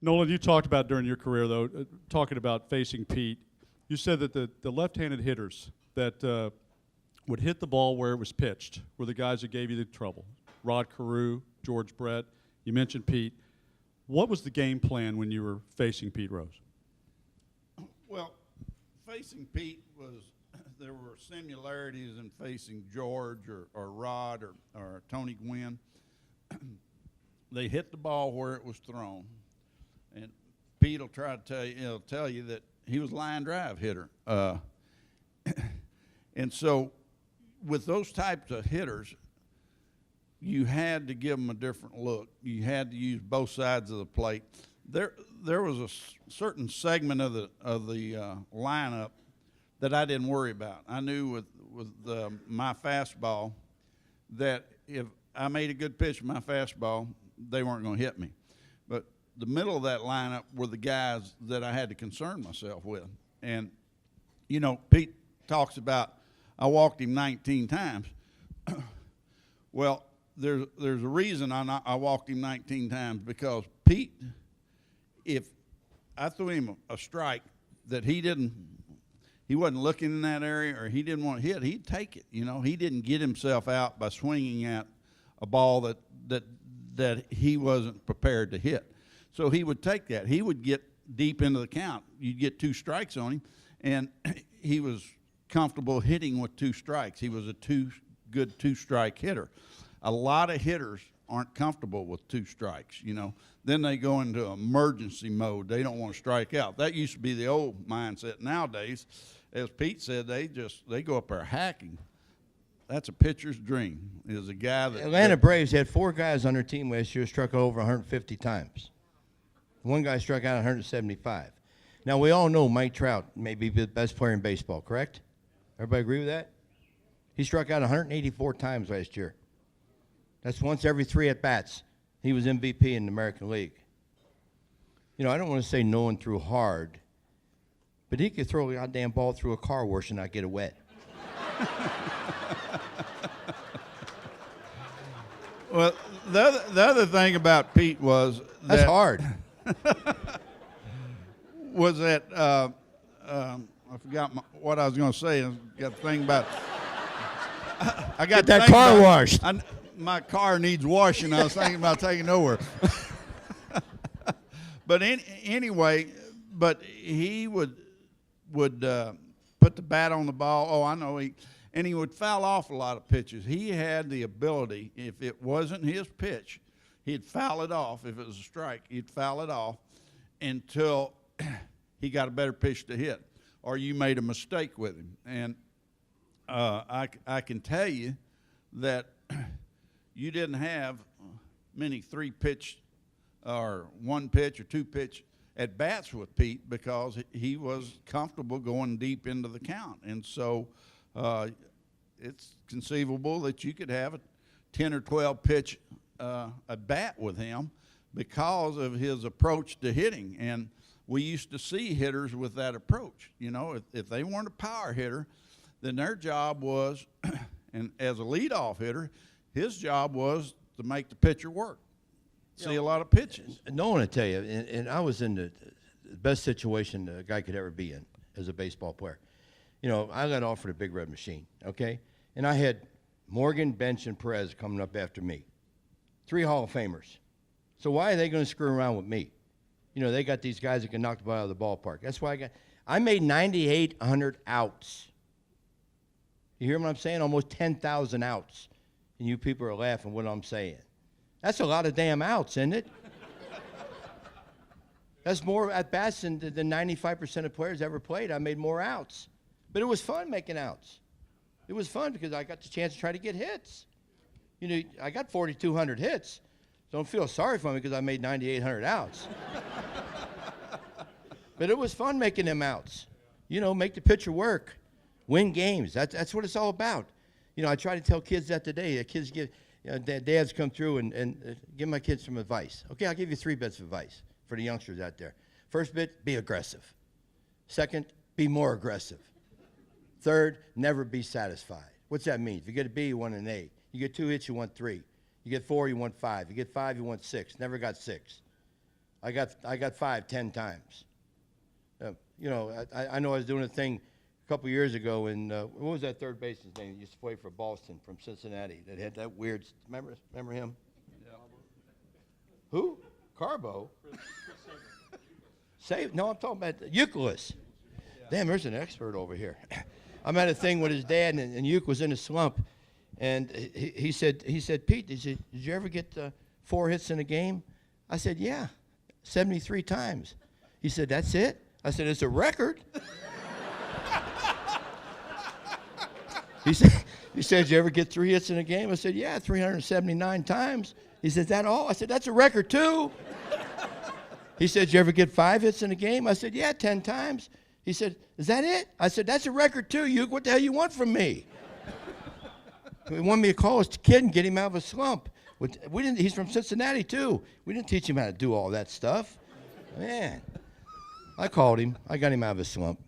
Nolan, you talked about during your career, though, talking about facing Pete. You said that the left-handed hitters that would hit the ball where it was pitched were the guys that gave you the trouble. Rod Carew, George Brett. You mentioned Pete. What was the game plan when you were facing Pete Rose? Well, facing Pete was there were similarities in facing George or Rod or Tony Gwynn. They hit the ball where it was thrown, and Pete will try to tell you that he was line drive hitter, and so with those types of hitters, you had to give them a different look. You had to use both sides of the plate. There was a certain segment of the lineup that I didn't worry about. I knew with my fastball that if I made a good pitch with my fastball, they weren't going to hit me. But the middle of that lineup were the guys that I had to concern myself with. And, you know, Pete talks about I walked him 19 times. Well, there's a reason I walked him 19 times, because Pete, if I threw him a strike that he wasn't looking in that area or he didn't want to hit, he'd take it. You know, he didn't get himself out by swinging at a ball that he wasn't prepared to hit. So he would take that. He would get deep into the count. You'd get 2 strikes on him, and he was comfortable hitting with 2 strikes. He was a good 2-strike hitter. A lot of hitters aren't comfortable with 2 strikes, you know. Then they go into emergency mode. They don't want to strike out. That used to be the old mindset. Nowadays, as Pete said, they go up there hacking. That's a pitcher's dream, is a guy that... Atlanta Braves had 4 guys on their team last year struck out over 150 times. One guy struck out 175. Now, we all know Mike Trout may be the best player in baseball, correct? Everybody agree with that? He struck out 184 times last year. That's once every 3 at-bats. He was MVP in the American League. You know, I don't want to say no one threw hard, but he could throw a goddamn ball through a car wash and not get it wet. Well, the other thing about Pete was that's hard. Was that I forgot what I was going to say. I got the thing about I got Get that car washed. My car needs washing. I was thinking about taking it over. But anyway, but he would put the bat on the ball. Oh, I know. And he would foul off a lot of pitches. He had the ability, if it wasn't his pitch, he'd foul it off. If it was a strike, he'd foul it off until he got a better pitch to hit, or you made a mistake with him. And I can tell you that you didn't have many 3-pitch or 1-pitch or 2-pitch at bats with Pete, because he was comfortable going deep into the count. And so it's conceivable that you could have a 10 or 12 pitch at bat with him because of his approach to hitting. And we used to see hitters with that approach. You know, if they weren't a power hitter, then their job was, and as a leadoff hitter, his job was to make the pitcher work. See a lot of pitches. No one will tell you, and I was in the best situation a guy could ever be in as a baseball player. You know, I got offered a Big Red Machine, okay? And I had Morgan, Bench, and Perez coming up after me. 3 Hall of Famers. So why are they going to screw around with me? You know, they got these guys that can knock the ball out of the ballpark. That's why I made 9,800 outs. You hear what I'm saying? Almost 10,000 outs. And you people are laughing what I'm saying. That's a lot of damn outs, isn't it? That's more at-bats than 95% of players ever played. I made more outs. But it was fun making outs. It was fun because I got the chance to try to get hits. You know, I got 4,200 hits. Don't feel sorry for me because I made 9,800 outs. But it was fun making them outs. You know, make the pitcher work. Win games. That's what it's all about. You know, I try to tell kids that today. Kids give, you know, dads come through and give my kids some advice. Okay, I'll give you 3 bits of advice for the youngsters out there. First bit, be aggressive. Second, be more aggressive. Third, never be satisfied. What's that mean? If you get a B, you want an A. You get 2 hits, you want 3. You get 4, you want 5. You get 5, you want 6. Never got 6. I got 5, 10 times. You know, I know I was doing a thing a couple years ago, and what was that third baseman's name that used to play for Boston from Cincinnati that had that weird, remember him? Yeah. Who? Carbo? No, I'm talking about Euclid. Damn, there's an expert over here. I'm at a thing with his dad, and Uke was in a slump, and he said, Pete, he said, did you ever get 4 hits in a game? I said, yeah, 73 times. He said, that's it? I said, it's a record. He said, did you ever get 3 hits in a game? I said, yeah, 379 times. He said, that all? I said, that's a record too. He said, did you ever get 5 hits in a game? I said, yeah, 10 times. He said, is that it? I said, that's a record too, Uke. What the hell you want from me? He wanted me to call his kid and get him out of a slump. He's from Cincinnati too. We didn't teach him how to do all that stuff. Man, I called him. I got him out of a slump.